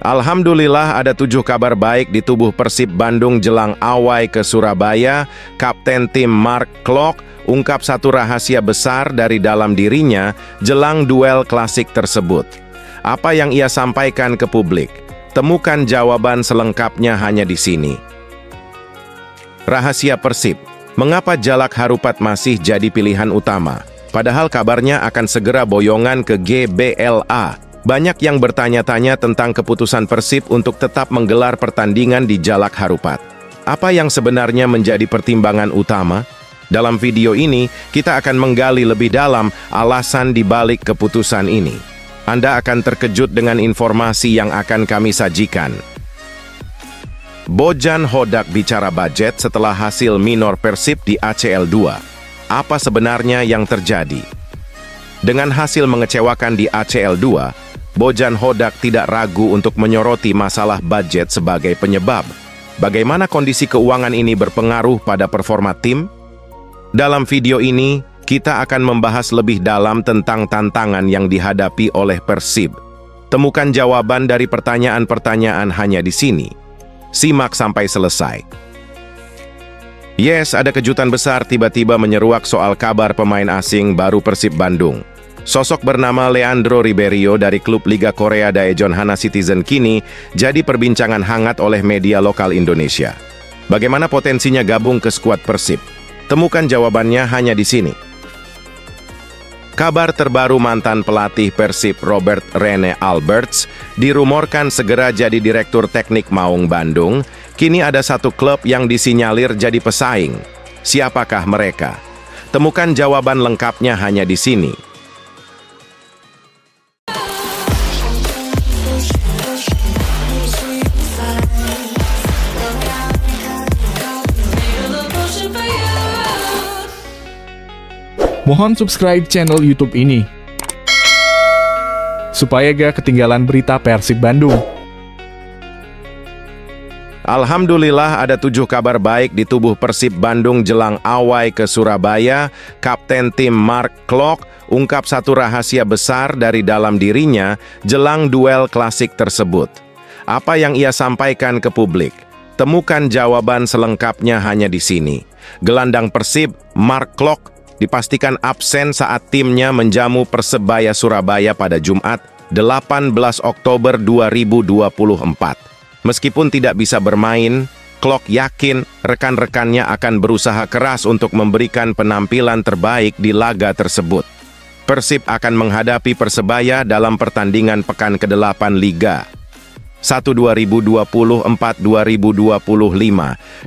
Alhamdulillah ada 7 kabar baik di tubuh Persib Bandung jelang awai ke Surabaya. Kapten tim Mark Klok ungkap satu rahasia besar dari dalam dirinya jelang duel klasik tersebut. Apa yang ia sampaikan ke publik? Temukan jawaban selengkapnya hanya di sini. Rahasia Persib. Mengapa Jalak Harupat masih jadi pilihan utama? Padahal kabarnya akan segera boyongan ke GBLA. Banyak yang bertanya-tanya tentang keputusan Persib untuk tetap menggelar pertandingan di Jalak Harupat. Apa yang sebenarnya menjadi pertimbangan utama? Dalam video ini, kita akan menggali lebih dalam alasan di balik keputusan ini. Anda akan terkejut dengan informasi yang akan kami sajikan. Bojan Hodak bicara budget setelah hasil minor Persib di ACL 2. Apa sebenarnya yang terjadi? Dengan hasil mengecewakan di ACL 2, Bojan Hodak tidak ragu untuk menyoroti masalah budget sebagai penyebab. Bagaimana kondisi keuangan ini berpengaruh pada performa tim? Dalam video ini, kita akan membahas lebih dalam tentang tantangan yang dihadapi oleh Persib. Temukan jawaban dari pertanyaan-pertanyaan hanya di sini. Simak sampai selesai. Yes, ada kejutan besar tiba-tiba menyeruak soal kabar pemain asing baru Persib Bandung. Sosok bernama Leandro Ribeiro dari klub Liga Korea Daejeon Hana Citizen kini jadi perbincangan hangat oleh media lokal Indonesia. Bagaimana potensinya gabung ke skuad Persib? Temukan jawabannya hanya di sini. Kabar terbaru mantan pelatih Persib Robert Rene Alberts dirumorkan segera jadi direktur teknik Maung Bandung. Kini ada satu klub yang disinyalir jadi pesaing. Siapakah mereka? Temukan jawaban lengkapnya hanya di sini. Mohon subscribe channel YouTube ini, supaya gak ketinggalan berita Persib Bandung. Alhamdulillah ada 7 kabar baik di tubuh Persib Bandung jelang awai ke Surabaya. Kapten tim Mark Klok ungkap satu rahasia besar dari dalam dirinya jelang duel klasik tersebut. Apa yang ia sampaikan ke publik? Temukan jawaban selengkapnya hanya di sini. Gelandang Persib, Mark Klok, dipastikan absen saat timnya menjamu Persebaya Surabaya pada Jumat, 18 Oktober 2024. Meskipun tidak bisa bermain, Klok yakin rekan-rekannya akan berusaha keras untuk memberikan penampilan terbaik di laga tersebut. Persib akan menghadapi Persebaya dalam pertandingan pekan ke-8 Liga 1 2024-2025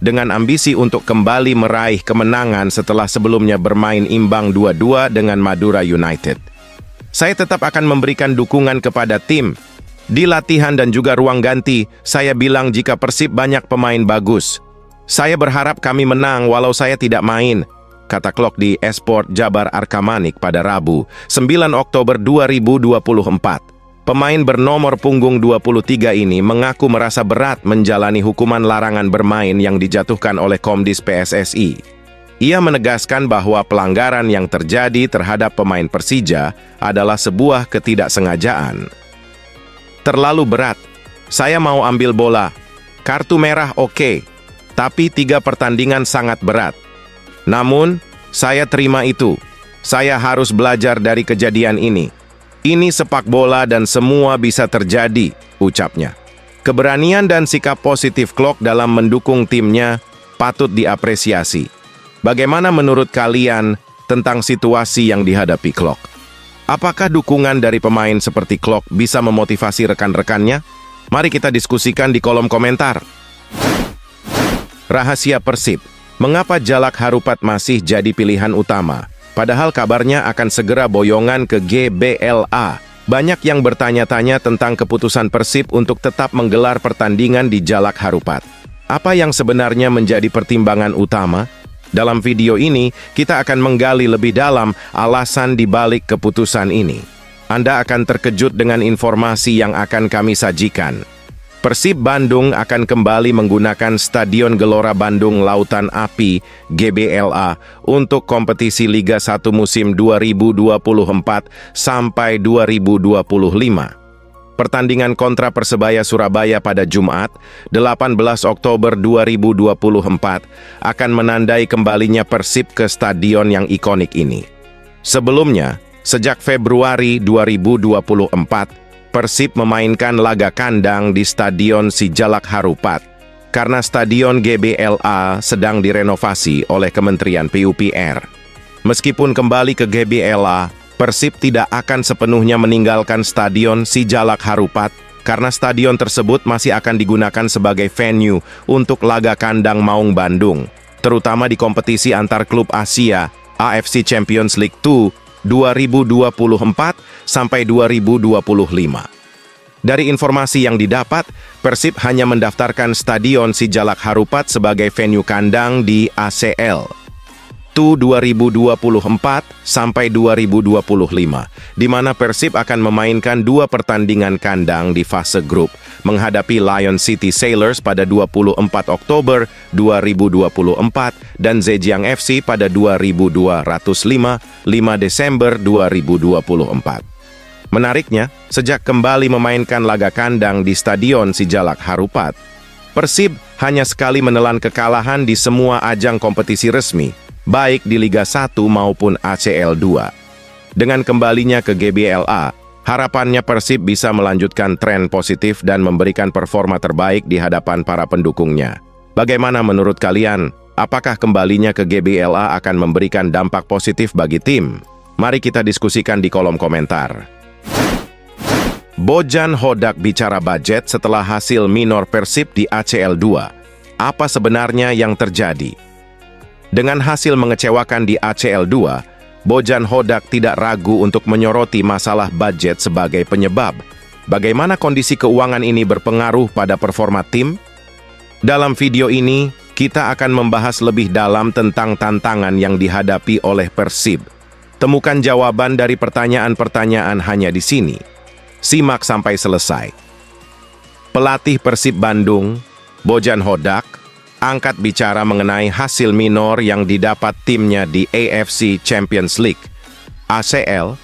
dengan ambisi untuk kembali meraih kemenangan setelah sebelumnya bermain imbang 2-2 dengan Madura United. Saya tetap akan memberikan dukungan kepada tim. Di latihan dan juga ruang ganti, saya bilang jika Persib banyak pemain bagus. Saya berharap kami menang walau saya tidak main, kata Klok di Esport Jabar Arkamanik pada Rabu, 9 Oktober 2024. Pemain bernomor punggung 23 ini mengaku merasa berat menjalani hukuman larangan bermain yang dijatuhkan oleh Komdis PSSI. Ia menegaskan bahwa pelanggaran yang terjadi terhadap pemain Persija adalah sebuah ketidaksengajaan. Terlalu berat. Saya mau ambil bola. Kartu merah oke, tapi 3 pertandingan sangat berat. Namun, saya terima itu. Saya harus belajar dari kejadian ini. Ini sepak bola dan semua bisa terjadi, ucapnya. Keberanian dan sikap positif Klok dalam mendukung timnya patut diapresiasi. Bagaimana menurut kalian tentang situasi yang dihadapi Klok? Apakah dukungan dari pemain seperti Klok bisa memotivasi rekan-rekannya? Mari kita diskusikan di kolom komentar. Rahasia Persib. Mengapa Jalak Harupat masih jadi pilihan utama? Padahal kabarnya akan segera boyongan ke GBLA. Banyak yang bertanya-tanya tentang keputusan Persib untuk tetap menggelar pertandingan di Jalak Harupat. Apa yang sebenarnya menjadi pertimbangan utama? Dalam video ini, kita akan menggali lebih dalam alasan di balik keputusan ini. Anda akan terkejut dengan informasi yang akan kami sajikan. Persib Bandung akan kembali menggunakan Stadion Gelora Bandung Lautan Api (GBLA) untuk kompetisi Liga 1 musim 2024 sampai 2025. Pertandingan kontra Persebaya Surabaya pada Jumat, 18 Oktober 2024 akan menandai kembalinya Persib ke stadion yang ikonik ini. Sebelumnya, sejak Februari 2024, Persib memainkan laga kandang di Stadion Sijalak Harupat karena Stadion GBLA sedang direnovasi oleh Kementerian PUPR. Meskipun kembali ke GBLA, Persib tidak akan sepenuhnya meninggalkan Stadion Sijalak Harupat karena stadion tersebut masih akan digunakan sebagai venue untuk laga kandang Maung Bandung, terutama di kompetisi antar klub Asia AFC Champions League 2 2024 sampai 2025. Dari informasi yang didapat, Persib hanya mendaftarkan Stadion Sijalak Harupat sebagai venue kandang di ACL 2024 sampai 2025, di mana Persib akan memainkan 2 pertandingan kandang di fase grup, menghadapi Lion City Sailors pada 24 Oktober 2024 dan Zhejiang FC pada 5 Desember 2024. Menariknya, sejak kembali memainkan laga kandang di Stadion Sijalak Harupat, Persib hanya sekali menelan kekalahan di semua ajang kompetisi resmi, baik di Liga 1 maupun ACL 2. Dengan kembalinya ke GBLA, harapannya Persib bisa melanjutkan tren positif dan memberikan performa terbaik di hadapan para pendukungnya. Bagaimana menurut kalian? Apakah kembalinya ke GBLA akan memberikan dampak positif bagi tim? Mari kita diskusikan di kolom komentar. Bojan Hodak bicara budget setelah hasil minor Persib di ACL 2. Apa sebenarnya yang terjadi? Dengan hasil mengecewakan di ACL 2, Bojan Hodak tidak ragu untuk menyoroti masalah budget sebagai penyebab. Bagaimana kondisi keuangan ini berpengaruh pada performa tim? Dalam video ini, kita akan membahas lebih dalam tentang tantangan yang dihadapi oleh Persib. Temukan jawaban dari pertanyaan-pertanyaan hanya di sini. Simak sampai selesai. Pelatih Persib Bandung, Bojan Hodak, angkat bicara mengenai hasil minor yang didapat timnya di AFC Champions League ACL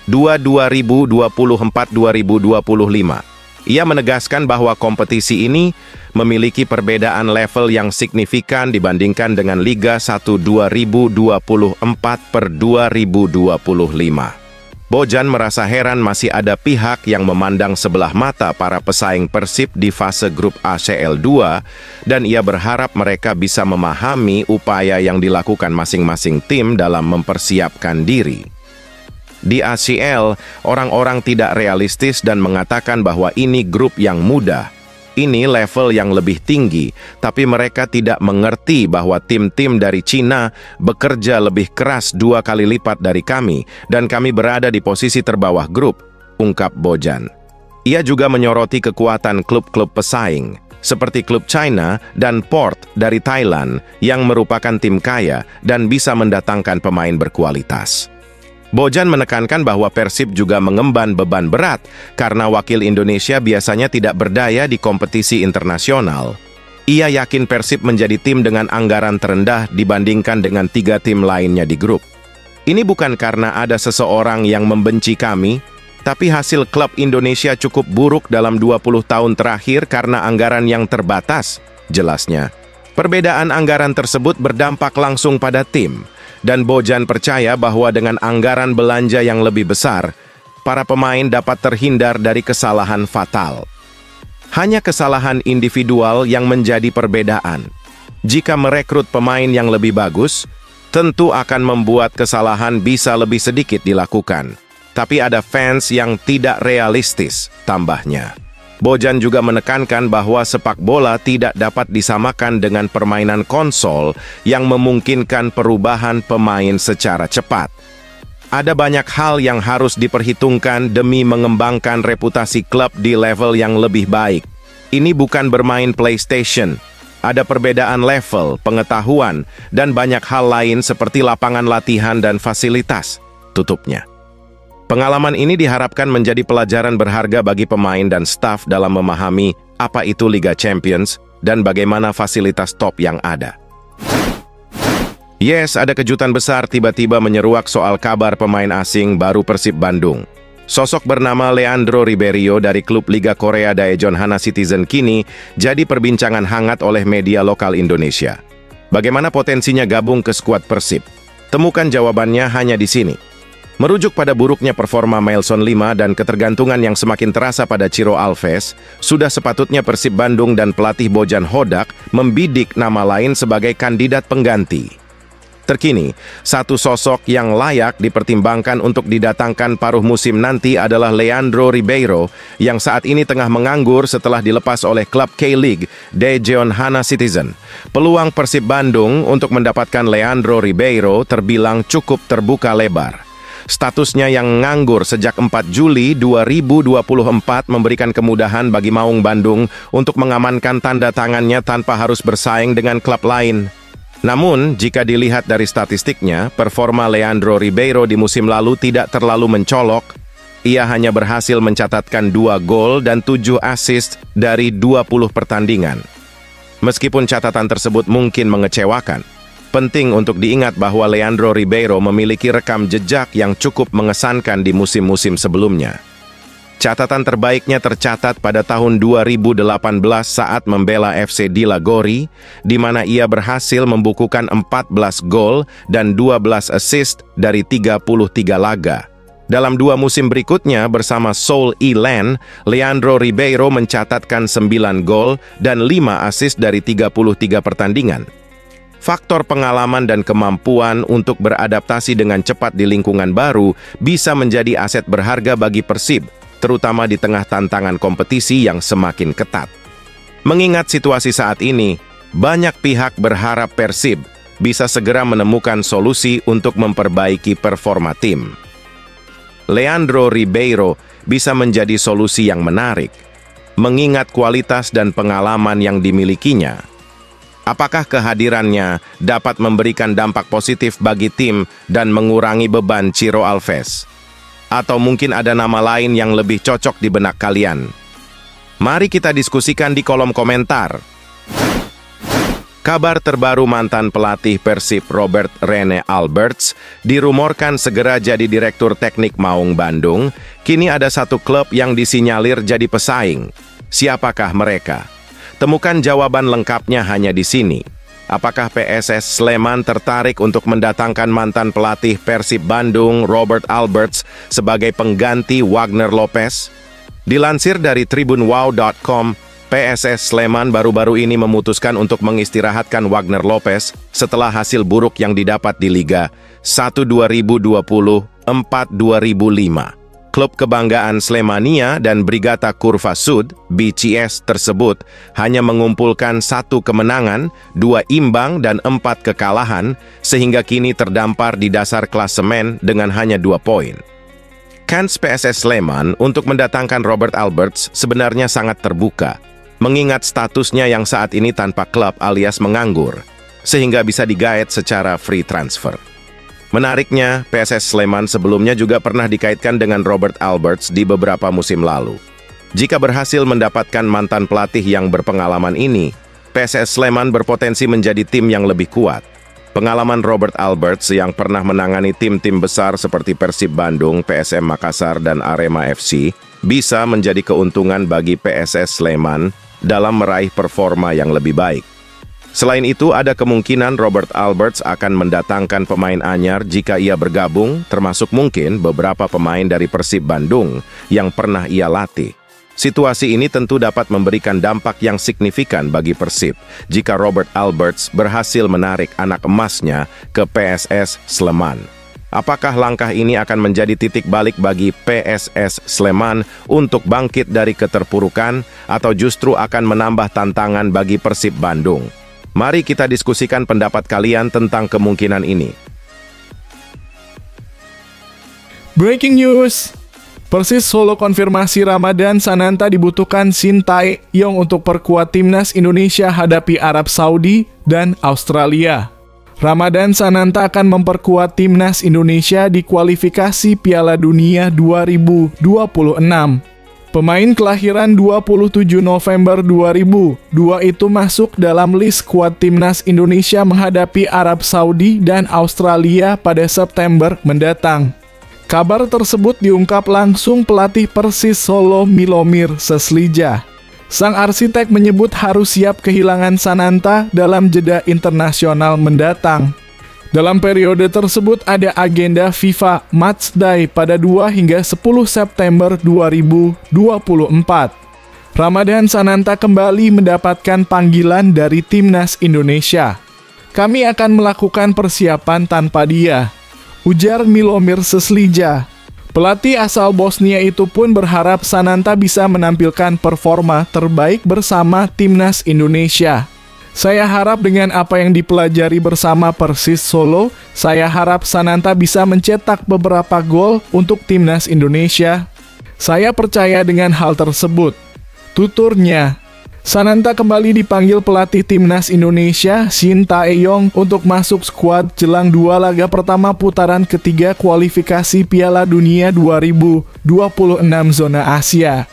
2024-2025. Ia menegaskan bahwa kompetisi ini memiliki perbedaan level yang signifikan dibandingkan dengan Liga 1 2024/2025. Bojan merasa heran masih ada pihak yang memandang sebelah mata para pesaing Persib di fase grup ACL 2 dan ia berharap mereka bisa memahami upaya yang dilakukan masing-masing tim dalam mempersiapkan diri. Di ACL, orang-orang tidak realistis dan mengatakan bahwa ini grup yang mudah. Ini level yang lebih tinggi, tapi mereka tidak mengerti bahwa tim-tim dari Cina bekerja lebih keras 2 kali lipat dari kami, dan kami berada di posisi terbawah grup, ungkap Bojan. Ia juga menyoroti kekuatan klub-klub pesaing, seperti klub China dan Port dari Thailand, yang merupakan tim kaya dan bisa mendatangkan pemain berkualitas. Bojan menekankan bahwa Persib juga mengemban beban berat karena wakil Indonesia biasanya tidak berdaya di kompetisi internasional. Ia yakin Persib menjadi tim dengan anggaran terendah dibandingkan dengan 3 tim lainnya di grup. Ini bukan karena ada seseorang yang membenci kami, tapi hasil klub Indonesia cukup buruk dalam 20 tahun terakhir karena anggaran yang terbatas, jelasnya. Perbedaan anggaran tersebut berdampak langsung pada tim. Dan Bojan percaya bahwa dengan anggaran belanja yang lebih besar, para pemain dapat terhindar dari kesalahan fatal. Hanya kesalahan individual yang menjadi perbedaan. Jika merekrut pemain yang lebih bagus, tentu akan membuat kesalahan bisa lebih sedikit dilakukan. Tapi ada fans yang tidak realistis, tambahnya. Bojan juga menekankan bahwa sepak bola tidak dapat disamakan dengan permainan konsol yang memungkinkan perubahan pemain secara cepat. Ada banyak hal yang harus diperhitungkan demi mengembangkan reputasi klub di level yang lebih baik. Ini bukan bermain PlayStation. Ada perbedaan level, pengetahuan, dan banyak hal lain seperti lapangan latihan dan fasilitas, tutupnya. Pengalaman ini diharapkan menjadi pelajaran berharga bagi pemain dan staf dalam memahami apa itu Liga Champions dan bagaimana fasilitas top yang ada. Yes, ada kejutan besar tiba-tiba menyeruak soal kabar pemain asing baru Persib Bandung. Sosok bernama Leandro Ribeiro dari klub Liga Korea Daejeon Hana Citizen kini jadi perbincangan hangat oleh media lokal Indonesia. Bagaimana potensinya gabung ke skuad Persib? Temukan jawabannya hanya di sini. Merujuk pada buruknya performa Mailson 5 dan ketergantungan yang semakin terasa pada Ciro Alves, sudah sepatutnya Persib Bandung dan pelatih Bojan Hodak membidik nama lain sebagai kandidat pengganti. Terkini, satu sosok yang layak dipertimbangkan untuk didatangkan paruh musim nanti adalah Leandro Ribeiro yang saat ini tengah menganggur setelah dilepas oleh klub K-League Daejeon Hana Citizen. Peluang Persib Bandung untuk mendapatkan Leandro Ribeiro terbilang cukup terbuka lebar. Statusnya yang nganggur sejak 4 Juli 2024 memberikan kemudahan bagi Maung Bandung untuk mengamankan tanda tangannya tanpa harus bersaing dengan klub lain. Namun, jika dilihat dari statistiknya, performa Leandro Ribeiro di musim lalu tidak terlalu mencolok. Ia hanya berhasil mencatatkan 2 gol dan 7 assist dari 20 pertandingan. Meskipun catatan tersebut mungkin mengecewakan, penting untuk diingat bahwa Leandro Ribeiro memiliki rekam jejak yang cukup mengesankan di musim-musim sebelumnya. Catatan terbaiknya tercatat pada tahun 2018 saat membela FC Dila Gori, di mana ia berhasil membukukan 14 gol dan 12 assist dari 33 laga. Dalam 2 musim berikutnya bersama Seoul Elan, Leandro Ribeiro mencatatkan 9 gol dan 5 assist dari 33 pertandingan. Faktor pengalaman dan kemampuan untuk beradaptasi dengan cepat di lingkungan baru bisa menjadi aset berharga bagi Persib, terutama di tengah tantangan kompetisi yang semakin ketat. Mengingat situasi saat ini, banyak pihak berharap Persib bisa segera menemukan solusi untuk memperbaiki performa tim. Leandro Ribeiro bisa menjadi solusi yang menarik, mengingat kualitas dan pengalaman yang dimilikinya. Apakah kehadirannya dapat memberikan dampak positif bagi tim dan mengurangi beban Ciro Alves? Atau mungkin ada nama lain yang lebih cocok di benak kalian? Mari kita diskusikan di kolom komentar. Kabar terbaru mantan pelatih Persib Robert Rene Alberts dirumorkan segera jadi direktur teknik Maung Bandung. Kini ada satu klub yang disinyalir jadi pesaing. Siapakah mereka? Temukan jawaban lengkapnya hanya di sini. Apakah PSS Sleman tertarik untuk mendatangkan mantan pelatih Persib Bandung Robert Alberts sebagai pengganti Wagner Lopez? Dilansir dari tribunwow.com, PSS Sleman baru-baru ini memutuskan untuk mengistirahatkan Wagner Lopez setelah hasil buruk yang didapat di Liga 1 2020-4-2005. Klub kebanggaan Slemania dan Brigata Kurva Sud, BCS tersebut, hanya mengumpulkan 1 kemenangan, 2 imbang, dan 4 kekalahan, sehingga kini terdampar di dasar klasemen dengan hanya 2 poin. Kans PSS Sleman untuk mendatangkan Robert Alberts sebenarnya sangat terbuka, mengingat statusnya yang saat ini tanpa klub alias menganggur, sehingga bisa digaet secara free transfer. Menariknya, PSS Sleman sebelumnya juga pernah dikaitkan dengan Robert Alberts di beberapa musim lalu. Jika berhasil mendapatkan mantan pelatih yang berpengalaman ini, PSS Sleman berpotensi menjadi tim yang lebih kuat. Pengalaman Robert Alberts yang pernah menangani tim-tim besar seperti Persib Bandung, PSM Makassar, dan Arema FC bisa menjadi keuntungan bagi PSS Sleman dalam meraih performa yang lebih baik. Selain itu, ada kemungkinan Robert Alberts akan mendatangkan pemain anyar jika ia bergabung, termasuk mungkin beberapa pemain dari Persib Bandung yang pernah ia latih. Situasi ini tentu dapat memberikan dampak yang signifikan bagi Persib jika Robert Alberts berhasil menarik anak emasnya ke PSS Sleman. Apakah langkah ini akan menjadi titik balik bagi PSS Sleman untuk bangkit dari keterpurukan atau justru akan menambah tantangan bagi Persib Bandung? Mari kita diskusikan pendapat kalian tentang kemungkinan ini. Breaking news! Persis Solo konfirmasi Ramadan Sananta dibutuhkan Shin Tae-yong untuk perkuat timnas Indonesia hadapi Arab Saudi dan Australia. Ramadan Sananta akan memperkuat timnas Indonesia di kualifikasi Piala Dunia 2026. Pemain kelahiran 27 November 2002 itu masuk dalam list skuad timnas Indonesia menghadapi Arab Saudi dan Australia pada September mendatang. Kabar tersebut diungkap langsung pelatih Persis Solo Milomir Seslija. Sang arsitek menyebut harus siap kehilangan Sananta dalam jeda internasional mendatang. Dalam periode tersebut ada agenda FIFA Matchday pada 2 hingga 10 September 2024. Ramadan Sananta kembali mendapatkan panggilan dari Timnas Indonesia. Kami akan melakukan persiapan tanpa dia, ujar Milomir Seslija. Pelatih asal Bosnia itu pun berharap Sananta bisa menampilkan performa terbaik bersama Timnas Indonesia. Saya harap dengan apa yang dipelajari bersama Persis Solo, saya harap Sananta bisa mencetak beberapa gol untuk Timnas Indonesia. Saya percaya dengan hal tersebut, tuturnya. Sananta kembali dipanggil pelatih Timnas Indonesia Shin Tae-yong untuk masuk skuad jelang 2 laga pertama putaran ketiga kualifikasi Piala Dunia 2026 zona Asia.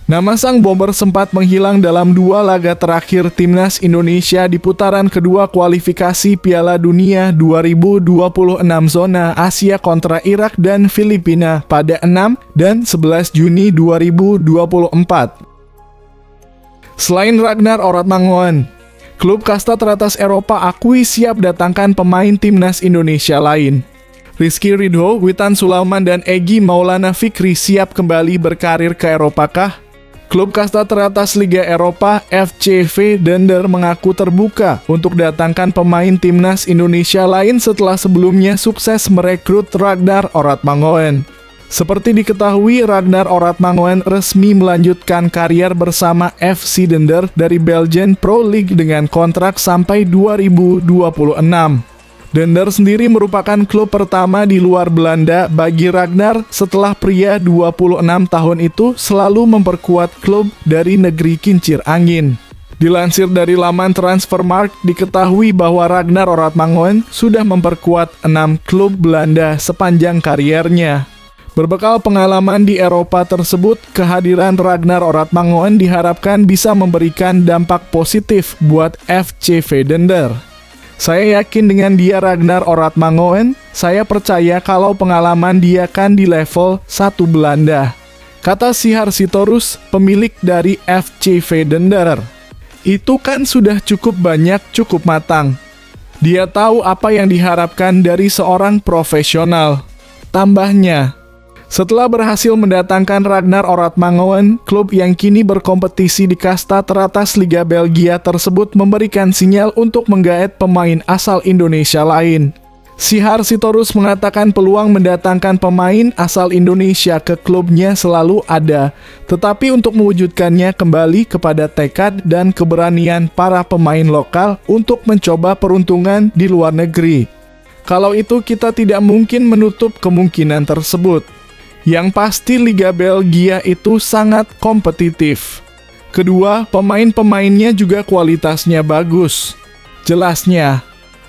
Nama sang bomber sempat menghilang dalam 2 laga terakhir Timnas Indonesia di putaran kedua kualifikasi Piala Dunia 2026 zona Asia kontra Irak dan Filipina pada 6 dan 11 Juni 2024. Selain Ragnar Oratmangoen, klub kasta teratas Eropa akui siap datangkan pemain Timnas Indonesia lain. Rizky Ridho, Witan Sulaiman, dan Egy Maulana Fikri siap kembali berkarir ke Eropa kah? Klub kasta teratas Liga Eropa FCV Dender mengaku terbuka untuk datangkan pemain Timnas Indonesia lain setelah sebelumnya sukses merekrut Ragnar Oratmangoen. Seperti diketahui, Ragnar Oratmangoen resmi melanjutkan karier bersama FC Dender dari Belgian Pro League dengan kontrak sampai 2026. Dender sendiri merupakan klub pertama di luar Belanda bagi Ragnar setelah pria 26 tahun itu selalu memperkuat klub dari negeri kincir angin. Dilansir dari laman Transfermarkt, diketahui bahwa Ragnar Oratmangoen sudah memperkuat 6 klub Belanda sepanjang kariernya. Berbekal pengalaman di Eropa tersebut, kehadiran Ragnar Oratmangoen diharapkan bisa memberikan dampak positif buat FCV Dender. Saya yakin dengan dia Ragnar Oratmangoen, saya percaya kalau pengalaman dia kan di level 1 Belanda, kata Sihar Sitorus, pemilik dari FCV Dender. Itu kan sudah cukup banyak, cukup matang. Dia tahu apa yang diharapkan dari seorang profesional, tambahnya. Setelah berhasil mendatangkan Ragnar Oratmangoen, klub yang kini berkompetisi di kasta teratas Liga Belgia tersebut memberikan sinyal untuk menggaet pemain asal Indonesia lain. Sihar Sitorus mengatakan peluang mendatangkan pemain asal Indonesia ke klubnya selalu ada, tetapi untuk mewujudkannya kembali kepada tekad dan keberanian para pemain lokal untuk mencoba peruntungan di luar negeri. Kalau itu kita tidak mungkin menutup kemungkinan tersebut. Yang pasti Liga Belgia itu sangat kompetitif. Kedua, pemain-pemainnya juga kualitasnya bagus. Jelasnya.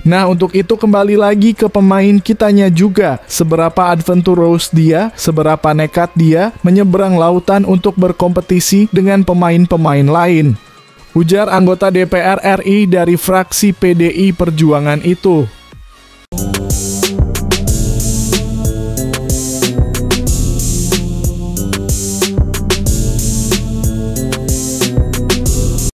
Nah, untuk itu kembali lagi ke pemain kitanya juga. Seberapa adventurous dia, seberapa nekat dia menyeberang lautan untuk berkompetisi dengan pemain-pemain lain. Ujar anggota DPR RI dari fraksi PDI Perjuangan itu.